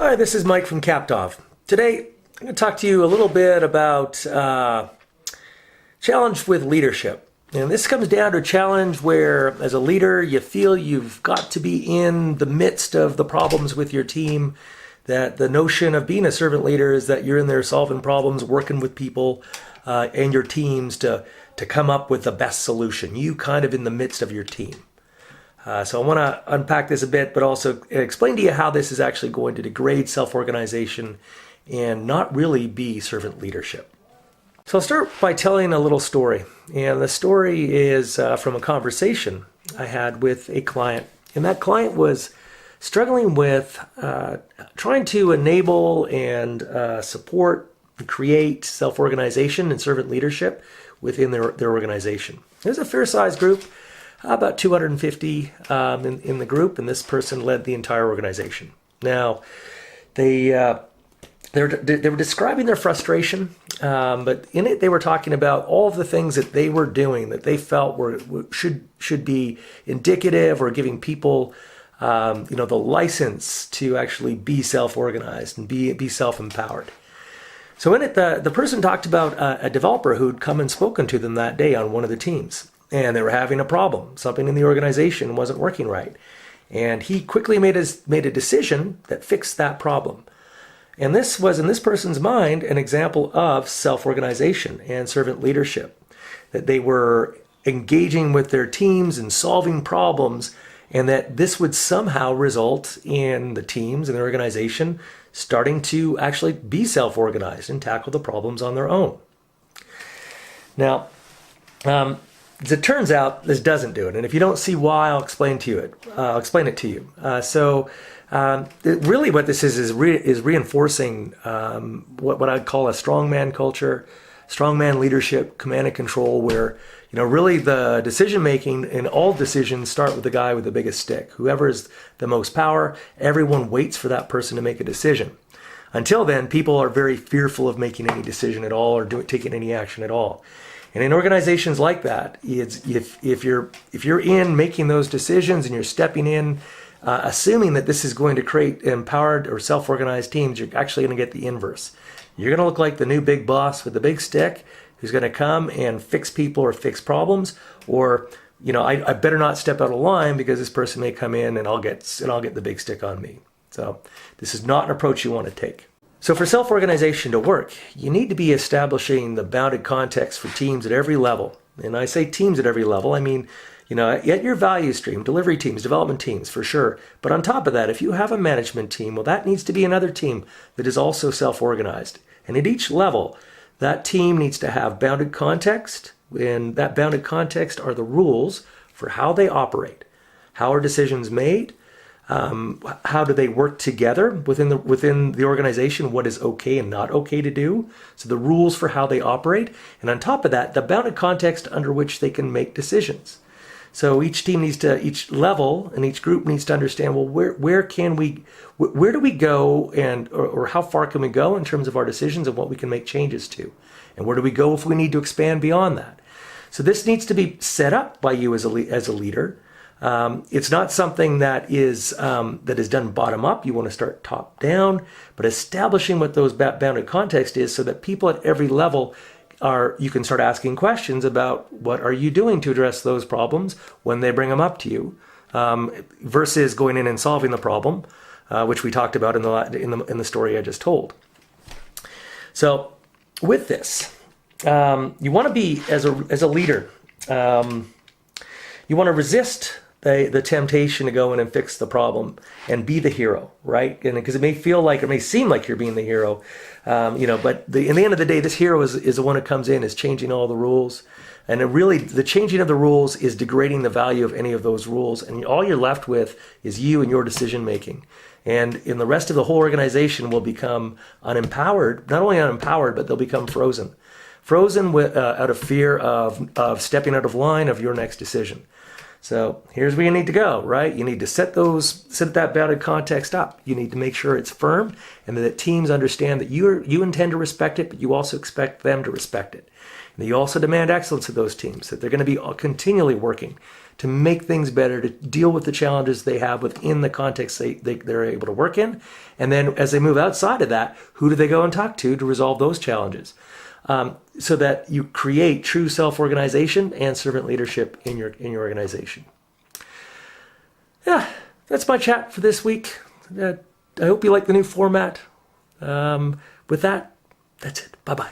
Hi, this is Mike from Captov. Today, I'm going to talk to you a little bit about challenge with leadership. And this comes down to a challenge where, as a leader, you feel you've got to be in the midst of the problems with your team. That the notion of being a servant leader is that you're in there solving problems, working with people and your teams to come up with the best solution. You kind of in the midst of your team. So I want to unpack this a bit, but also explain to you how this is actually going to degrade self-organization and not really be servant leadership. So I'll start by telling a little story. And the story is from a conversation I had with a client. And that client was struggling with trying to enable and support and create self-organization and servant leadership within their organization. It was a fair-sized group. About 250 in the group, and this person led the entire organization. Now, they were describing their frustration, but in it they were talking about all of the things that they were doing that they felt should be indicative or giving people, the license to actually be self-organized and be self-empowered. So in it, the person talked about a developer who'd come and spoken to them that day on one of the teams. And they were having a problem. Something in the organization wasn't working right. And he quickly made a decision that fixed that problem. And this was, in this person's mind, an example of self-organization and servant leadership. That they were engaging with their teams and solving problems, and that this would somehow result in the teams and the organization starting to actually be self-organized and tackle the problems on their own. Now, as it turns out, this doesn't do it, and if you don't see why, I'll explain it to you. Really, what this is reinforcing what I'd call a strongman culture, strongman leadership, command and control, where really the decision making and all decisions start with the guy with the biggest stick. Whoever is the most power, everyone waits for that person to make a decision. Until then, people are very fearful of making any decision at all or taking any action at all. And in organizations like that, if you're in making those decisions and you're stepping in, assuming that this is going to create empowered or self-organized teams, you're actually going to get the inverse. You're going to look like the new big boss with the big stick who's going to come and fix people or fix problems, or I better not step out of line because this person may come in and I'll get the big stick on me. So this is not an approach you want to take. So for self-organization to work, you need to be establishing the bounded context for teams at every level. And I say teams at every level, I mean, at your value stream, delivery teams, development teams, for sure. But on top of that, if you have a management team, well, that needs to be another team that is also self-organized. And at each level, that team needs to have bounded context, and that bounded context are the rules for how they operate. How are decisions made? How do they work together within the organization? What is okay and not okay to do? So the rules for how they operate, and on top of that, the bounded context under which they can make decisions. So each level and each group needs to understand, well, where do we go, and or how far can we go in terms of our decisions and what we can make changes to, and where do we go if we need to expand beyond that? So this needs to be set up by you as a leader. It's not something that is done bottom up. You want to start top down, but establishing what those bounded context is so that people at every level you can start asking questions about what are you doing to address those problems when they bring them up to you, versus going in and solving the problem, which we talked about in the story I just told. So with this, you want to be as a leader, you want to resist the temptation to go in and fix the problem and be the hero, right? And because it may seem like you're being the hero, but in the end of the day, this hero is the one who comes in, is changing all the rules. And the changing of the rules is degrading the value of any of those rules. And all you're left with is you and your decision making. And in the rest of the whole organization will become unempowered, not only unempowered, but they'll become frozen out of fear of stepping out of line of your next decision. So here's where you need to go, right? You need to set that bounded context up. You need to make sure it's firm and that teams understand that you intend to respect it, but you also expect them to respect it. And you also demand excellence of those teams, that they're going to be continually working to make things better, to deal with the challenges they have within the context they're able to work in. And then as they move outside of that, who do they go and talk to resolve those challenges? So that you create true self-organization and servant leadership in your organization. Yeah, that's my chat for this week. I hope you like the new format. With that, that's it. Bye-bye.